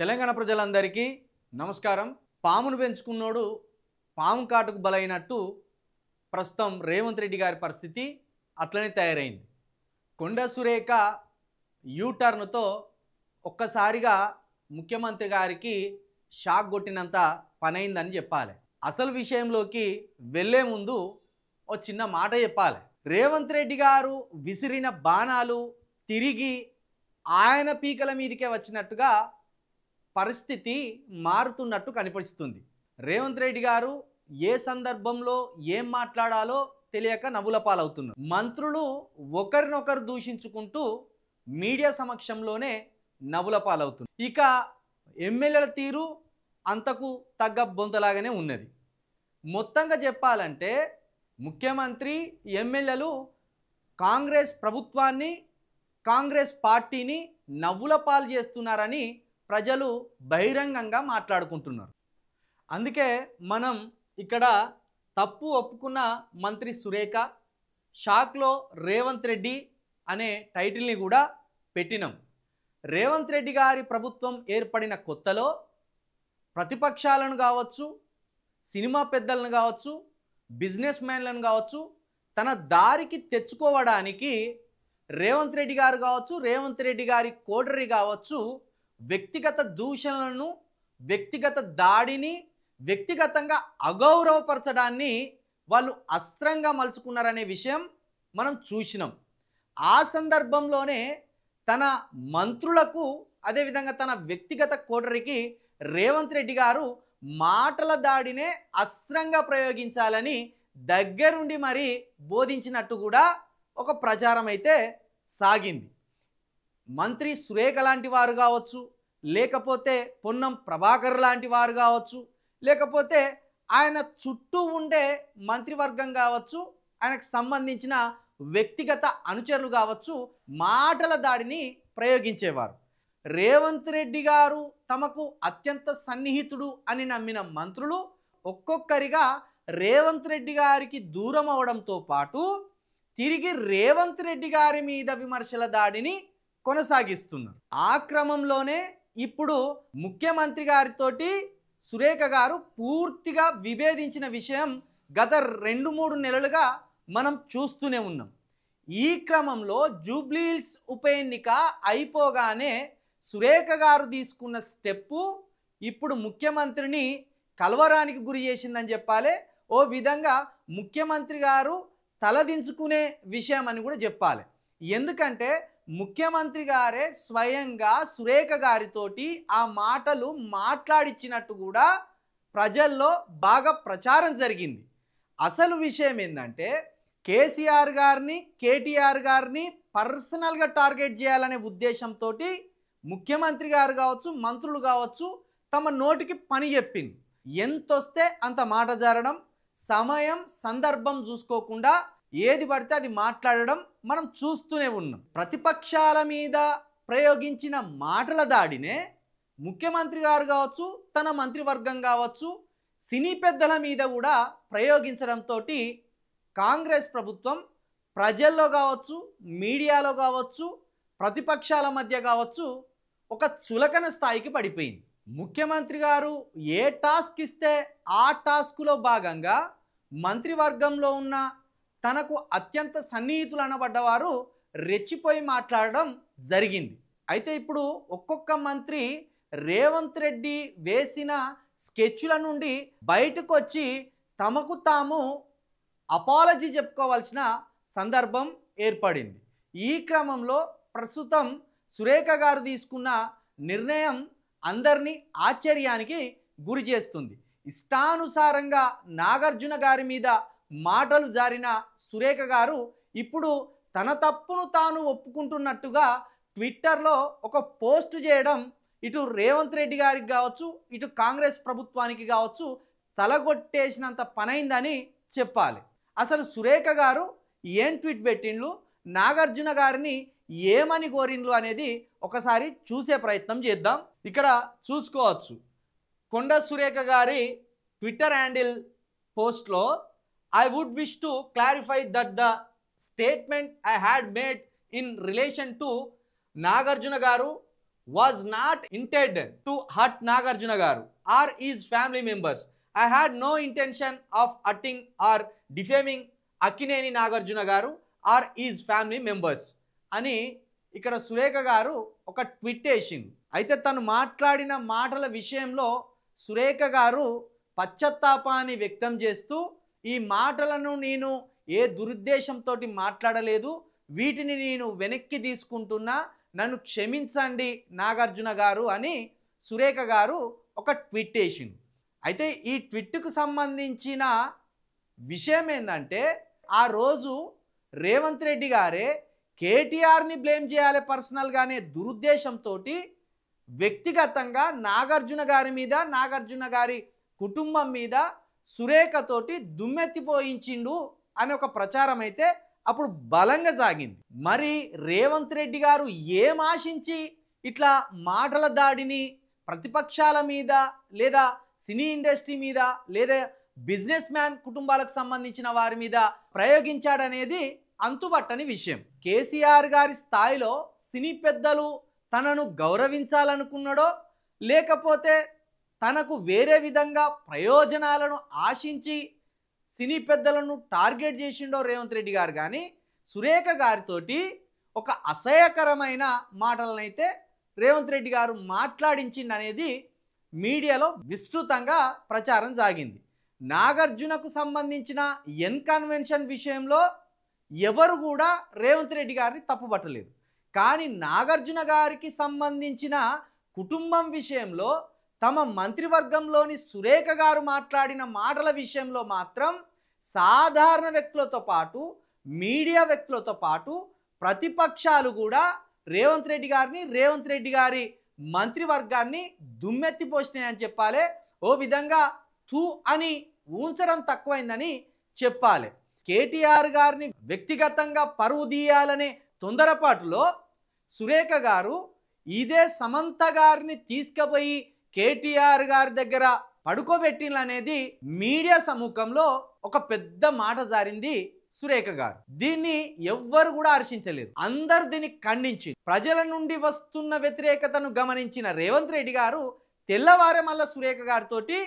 తెలంగాణ ప్రజలందరికీ నమస్కారం. పామును పెంచుకున్నోడు పాము కాటుకు బలైనట్టు ప్రస్తుతం రేవంత్ రెడ్డి గారి పరిస్థితి అట్లనే తయారైంది. కొండ సురేఖ యూటర్న్తో ఒక్కసారిగా ముఖ్యమంత్రి గారికి షాక్ కొట్టినంత పనైందని చెప్పాలి. అసలు విషయంలోకి వెళ్ళే ముందు ఓ చిన్న మాట చెప్పాలి. రేవంత్ రెడ్డి గారు విసిరిన బాణాలు తిరిగి ఆయన పీకల మీదకే వచ్చినట్టుగా పరిస్థితి మారుతున్నట్టు కనిపిస్తుంది. రేవంత్ రెడ్డి గారు ఏ సందర్భంలో ఏం మాట్లాడాలో తెలియక నవ్వుల పాలవుతున్నారు. మంత్రులు ఒకరినొకరు దూషించుకుంటూ మీడియా సమక్షంలోనే నవ్వుల పాలవుతున్నారు. ఇక ఎమ్మెల్యేల తీరు అంతకు తగ్గ బొంతలాగానే ఉన్నది. మొత్తంగా చెప్పాలంటే ముఖ్యమంత్రి ఎమ్మెల్యేలు కాంగ్రెస్ ప్రభుత్వాన్ని కాంగ్రెస్ పార్టీని నవ్వుల పాలు చేస్తున్నారని ప్రజలు బహిరంగంగా మాట్లాడుకుంటున్నారు. అందుకే మనం ఇక్కడ తప్పు ఒప్పుకున్న మంత్రి సురేఖ, షాక్లో రేవంత్ రెడ్డి అనే టైటిల్ని కూడా పెట్టినాం. రేవంత్ రెడ్డి గారి ప్రభుత్వం ఏర్పడిన కొత్తలో ప్రతిపక్షాలను కావచ్చు, సినిమా పెద్దలను కావచ్చు, బిజినెస్ మ్యాన్లను కావచ్చు తన దారికి తెచ్చుకోవడానికి రేవంత్ రెడ్డి గారు కావచ్చు, రేవంత్ రెడ్డి గారి కోటరీ కావచ్చు వ్యక్తిగత దూషణలను, వ్యక్తిగత దాడిని, వ్యక్తిగతంగా అగౌరవపరచడాన్ని వాళ్ళు అస్త్రంగా మలుచుకున్నారనే విషయం మనం చూసినాం. ఆ సందర్భంలోనే తన మంత్రులకు అదేవిధంగా తన వ్యక్తిగత కోటరీకి రేవంత్ రెడ్డి గారు మాటల దాడినే అస్త్రంగా ప్రయోగించాలని దగ్గరుండి మరి బోధించినట్టు కూడా ఒక ప్రచారం అయితే సాగింది. మంత్రి సురేఖ లాంటి వారు కావచ్చు, లేకపోతే పొన్నం ప్రభాకర్ లాంటి వారు కావచ్చు, లేకపోతే ఆయన చుట్టూ ఉండే మంత్రివర్గం కావచ్చు, ఆయనకు సంబంధించిన వ్యక్తిగత అనుచరులు కావచ్చు మాటల దాడిని ప్రయోగించేవారు. రేవంత్ రెడ్డి గారు తమకు అత్యంత సన్నిహితుడు అని నమ్మిన మంత్రులు ఒక్కొక్కరిగా రేవంత్ రెడ్డి గారికి దూరం అవడంతో పాటు తిరిగి రేవంత్ రెడ్డి గారి మీద విమర్శల దాడిని కొనసాగిస్తున్నారు. ఆ క్రమంలోనే ఇప్పుడు ముఖ్యమంత్రి గారితోటి సురేఖ గారు పూర్తిగా విభేదించిన విషయం గత 2-3 నెలలుగా మనం చూస్తూనే ఉన్నాం. ఈ క్రమంలో జూబ్లీహిల్స్ ఉప ఎన్నిక అయిపోగానే సురేఖ గారు తీసుకున్న స్టెప్పు ఇప్పుడు ముఖ్యమంత్రిని కలవరానికి గురి చేసిందని చెప్పాలి. ఓ విధంగా ముఖ్యమంత్రి గారు తలదించుకునే విషయం అని కూడా చెప్పాలి. ఎందుకంటే ముఖ్యమంత్రి గారే స్వయంగా సురేఖ గారితోటి ఆ మాటలు మాట్లాడిచ్చినట్టు కూడా ప్రజల్లో బాగా ప్రచారం జరిగింది. అసలు విషయం ఏంటంటే కేసీఆర్ గారిని, కేటీఆర్ గారిని పర్సనల్గా టార్గెట్ చేయాలనే ఉద్దేశంతో ముఖ్యమంత్రి గారు కావచ్చు, మంత్రులు కావచ్చు తమ నోటికి పని చెప్పింది. ఎంతొస్తే అంత మాట జారడం, సమయం సందర్భం చూసుకోకుండా ఏది పడితే అది మాట్లాడడం మనం చూస్తూనే ఉన్నాం. ప్రతిపక్షాల మీద ప్రయోగించిన మాటల దాడినే ముఖ్యమంత్రి గారు కావచ్చు, తన మంత్రివర్గం కావచ్చు, సినీ పెద్దల మీద కూడా ప్రయోగించడంతో కాంగ్రెస్ ప్రభుత్వం ప్రజల్లో కావచ్చు, మీడియాలో కావచ్చు, ప్రతిపక్షాల మధ్య కావచ్చు ఒక చులకన స్థాయికి పడిపోయింది. ముఖ్యమంత్రి గారు ఏ టాస్క్ ఇస్తే ఆ టాస్క్లో భాగంగా మంత్రివర్గంలో ఉన్న తనకు అత్యంత సన్నిహితులు అనబడ్డవారు రెచ్చిపోయి మాట్లాడడం జరిగింది. అయితే ఇప్పుడు ఒక్కొక్క మంత్రి రేవంత్ రెడ్డి వేసిన స్కెచ్ల నుండి బయటకు వచ్చి తమకు తాము అపాలజీ చెప్పుకోవాల్సిన సందర్భం ఏర్పడింది. ఈ క్రమంలో ప్రస్తుతం సురేఖ గారు తీసుకున్న నిర్ణయం అందరినీ ఆశ్చర్యానికి గురి చేస్తుంది. ఇష్టానుసారంగా నాగార్జున గారి మీద మాటలు జారిన సురేఖ గారు ఇప్పుడు తన తప్పును తాను ఒప్పుకుంటున్నట్టుగా ట్విట్టర్లో ఒక పోస్ట్ చేయడం ఇటు రేవంత్ రెడ్డి గారికి కావచ్చు, ఇటు కాంగ్రెస్ ప్రభుత్వానికి కావచ్చు తలగొట్టేసినంత పనైందని చెప్పాలి. అసలు సురేఖ గారు ఏం ట్వీట్ పెట్టిండ్లు, నాగార్జున గారిని ఏమని కోరిండ్లు అనేది ఒకసారి చూసే ప్రయత్నం చేద్దాం. ఇక్కడ చూసుకోవచ్చు కొండ సురేఖ గారి ట్విట్టర్ హ్యాండిల్ పోస్ట్లో I would wish to clarify that the statement I had made in relation to Nagarjuna garu was not intended to hurt Nagarjuna garu or his family members. I had no intention of hurting or defaming Akkineni Nagarjuna garu or his family members అని ఇక్కడ సురేఖ గారు ఒక tweet చేసింది. అయితే తను మాట్లాడిన మాటల విషయంలో సురేఖ గారు పశ్చాత్తాపాన్ని వ్యక్తం చేస్తూ ఈ మాటలను నేను ఏ దురుద్దేశంతో మాట్లాడలేదు, వీటిని నేను వెనక్కి తీసుకుంటున్నా, నన్ను క్షమించండి నాగార్జున గారు అని సురేఖ గారు ఒక ట్వీట్ చేసింది. అయితే ఈ ట్వీట్కు సంబంధించిన విషయం ఏంటంటే ఆ రోజు రేవంత్ రెడ్డి గారే కేటీఆర్ని బ్లేమ్ చేయాలి పర్సనల్గానే దురుద్దేశంతో వ్యక్తిగతంగా నాగార్జున గారి మీద, నాగార్జున గారి కుటుంబం మీద సురేఖతోటి దుమ్మెత్తిపోయించిండు అనే ఒక ప్రచారం అయితే అప్పుడు బలంగా సాగింది. మరి రేవంత్ రెడ్డి గారు ఏం ఆశించి ఇట్లా మాటల దాడిని ప్రతిపక్షాల మీద లేదా సినీ ఇండస్ట్రీ మీద లేదా బిజినెస్ మ్యాన్ కుటుంబాలకు సంబంధించిన వారి మీద ప్రయోగించాడనేది అంతుబట్టని విషయం. కేసీఆర్ గారి స్థాయిలో సినీ పెద్దలు తనను గౌరవించాలనుకున్నాడో లేకపోతే తనకు వేరే విధంగా ప్రయోజనాలను ఆశించి సినీ పెద్దలను టార్గెట్ చేసిండో రేవంత్ రెడ్డి గారు కానీ సురేఖ గారితోటి ఒక అసహ్యకరమైన మాటలనైతే రేవంత్ రెడ్డి గారు మాట్లాడించింది అనేది మీడియాలో విస్తృతంగా ప్రచారం సాగింది. నాగార్జునకు సంబంధించిన ఎన్ కన్వెన్షన్ విషయంలో ఎవరు కూడా రేవంత్ రెడ్డి గారిని తప్పుపట్టలేదు. కానీ నాగార్జున గారికి సంబంధించిన కుటుంబం విషయంలో తమ మంత్రివర్గంలోని సురేఖ గారు మాట్లాడిన మాటల విషయంలో మాత్రం సాధారణ వ్యక్తులతో పాటు మీడియా వ్యక్తులతో పాటు ప్రతిపక్షాలు కూడా రేవంత్ రెడ్డి గారిని, రేవంత్ రెడ్డి గారి మంత్రివర్గాన్ని దుమ్మెత్తిపోసినాయని చెప్పాలి. ఓ విధంగా తూ అని ఊంచడం తక్కువైందని చెప్పాలి. కేటీఆర్ గారిని వ్యక్తిగతంగా పరువు తీయాలనే తొందరపాటులో సురేఖ గారు ఇదే సమంత గారిని తీసుకుపోయి కేటీఆర్ గారి దగ్గర పడుకోబెట్టిననేది మీడియా సముఖంలో ఒక పెద్ద మాట జారింది సురేఖ గారు. దీన్ని ఎవ్వరు కూడా హర్షించలేదు, అందరు దీన్ని ఖండించి ప్రజల నుండి వస్తున్న వ్యతిరేకతను గమనించిన రేవంత్ రెడ్డి గారు తెల్లవారే మళ్ళా సురేఖ గారితోటి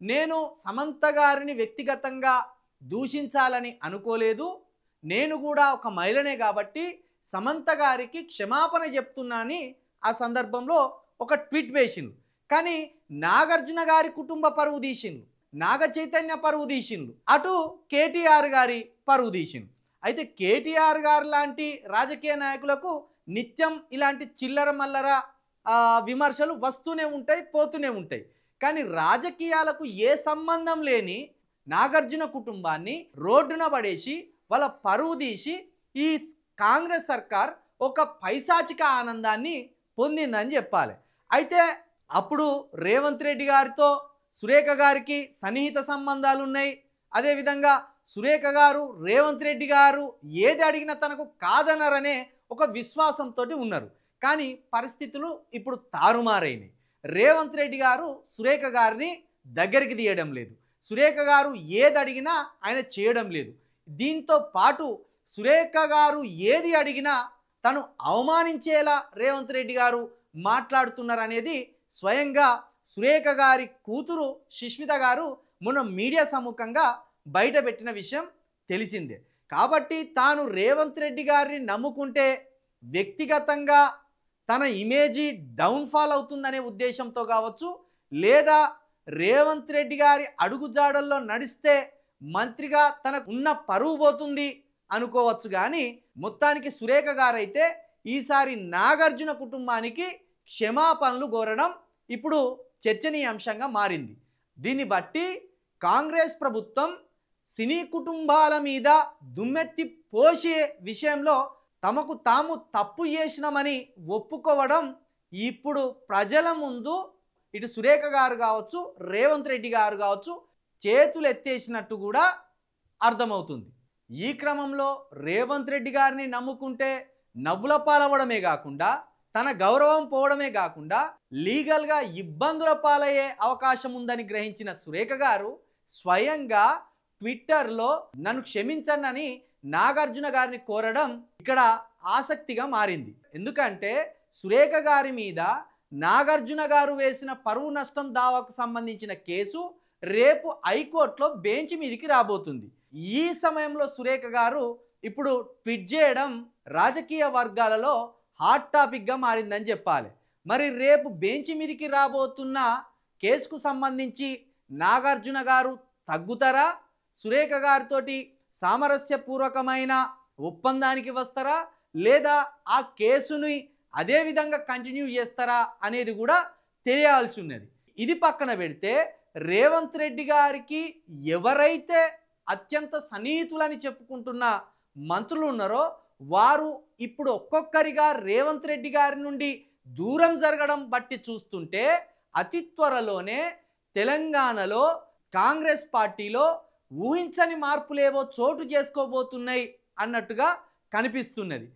నేను సమంత గారిని వ్యక్తిగతంగా దూషించాలని అనుకోలేదు, నేను కూడా ఒక మహిళనే కాబట్టి సమంత గారికి క్షమాపణ చెప్తున్నానని ఆ సందర్భంలో ఒక ట్వీట్ వేసిండు. కానీ నాగార్జున గారి కుటుంబ పరువు తీసిండు, నాగ చైతన్య పరువు తీసిండు, అటు కేటీఆర్ గారి పరువు తీసిండు. అయితే కేటీఆర్ గారు లాంటి రాజకీయ నాయకులకు నిత్యం ఇలాంటి చిల్లర మల్లర విమర్శలు వస్తూనే ఉంటాయి, పోతూనే ఉంటాయి. కానీ రాజకీయాలకు ఏ సంబంధం లేని నాగార్జున కుటుంబాన్ని రోడ్డున పడేసి వాళ్ళ పరువు తీసి ఈ కాంగ్రెస్ సర్కార్ ఒక పైశాచిక ఆనందాన్ని పొందిందని చెప్పాలి. అయితే అప్పుడు రేవంత్ రెడ్డి గారితో సురేఖ గారికి సన్నిహిత సంబంధాలు ఉన్నాయి. అదేవిధంగా సురేఖ గారు రేవంత్ రెడ్డి గారు ఏది అడిగినా తనకు కాదనరనే ఒక విశ్వాసంతో ఉన్నారు. కానీ పరిస్థితులు ఇప్పుడు తారుమారైనాయి. రేవంత్ రెడ్డి గారు సురేఖ గారిని దగ్గరికి తీయడం లేదు, సురేఖ గారు ఏది అడిగినా ఆయన చేయడం లేదు. దీంతో పాటు సురేఖ గారు ఏది అడిగినా తను అవమానించేలా రేవంత్ రెడ్డి గారు మాట్లాడుతున్నారనేది స్వయంగా సురేఖ గారి కూతురు సుష్మిత గారు మొన్న మీడియా సముఖంగా బయటపెట్టిన విషయం తెలిసిందే. కాబట్టి తాను రేవంత్ రెడ్డి గారిని నమ్ముకుంటే వ్యక్తిగతంగా తన ఇమేజీ డౌన్ఫాల్ అవుతుందనే ఉద్దేశంతో కావచ్చు, లేదా రేవంత్ రెడ్డి గారి అడుగుజాడల్లో నడిస్తే మంత్రిగా తనకు ఉన్న పరువు పోతుంది అనుకోవచ్చు. కానీ మొత్తానికి సురేఖ గారైతే ఈసారి నాగార్జున కుటుంబానికి క్షమాపణలు కోరడం ఇప్పుడు చర్చనీయాంశంగా మారింది. దీన్ని బట్టి కాంగ్రెస్ ప్రభుత్వం సినీ కుటుంబాల మీద దుమ్మెత్తి పోసే విషయంలో తమకు తాము తప్పు చేసినామని ఒప్పుకోవడం ఇప్పుడు ప్రజల ముందు ఇటు సురేఖ గారు కావచ్చు, రేవంత్ రెడ్డి గారు కావచ్చు చేతులు ఎత్తేసినట్టు కూడా అర్థమవుతుంది. ఈ క్రమంలో రేవంత్ రెడ్డి గారిని నమ్ముకుంటే నవ్వుల పాలవడమే కాకుండా తన గౌరవం పోవడమే కాకుండా లీగల్గా ఇబ్బందుల పాలయ్యే అవకాశం ఉందని గ్రహించిన సురేఖ గారు స్వయంగా ట్విట్టర్లో నన్ను క్షమించండి అని నాగార్జున గారిని కోరడం ఇక్కడ ఆసక్తిగా మారింది. ఎందుకంటే సురేఖ గారి మీద నాగార్జున గారు వేసిన పరువు నష్టం దావాకు సంబంధించిన కేసు రేపు హైకోర్టులో బెంచ్ మీదకి రాబోతుంది. ఈ సమయంలో సురేఖ గారు ఇప్పుడు ట్వీట్ చేయడం రాజకీయ వర్గాలలో హాట్ టాపిక్గా మారిందని చెప్పాలి. మరి రేపు బెంచ్ మీదకి రాబోతున్న కేసుకు సంబంధించి నాగార్జున గారు తగ్గుతారా, సురేఖ గారితోటి సామరస్యపూర్వకమైన ఒప్పందానికి వస్తారా, లేదా ఆ కేసుని అదే విధంగా కంటిన్యూ చేస్తారా అనేది కూడా తెలియాల్సి ఉన్నది. ఇది పక్కన పెడితే రేవంత్ రెడ్డి గారికి ఎవరైతే అత్యంత సన్నిహితులని చెప్పుకుంటున్న మంత్రులు ఉన్నారో వారు ఇప్పుడు ఒక్కొక్కరిగా రేవంత్ రెడ్డి గారి నుండి దూరం జరగడం బట్టి చూస్తుంటే అతి త్వరలోనే తెలంగాణలో కాంగ్రెస్ పార్టీలో ఊహించని మార్పులేవో చోటు చేసుకోబోతున్నాయి అన్నట్టుగా కనిపిస్తున్నది.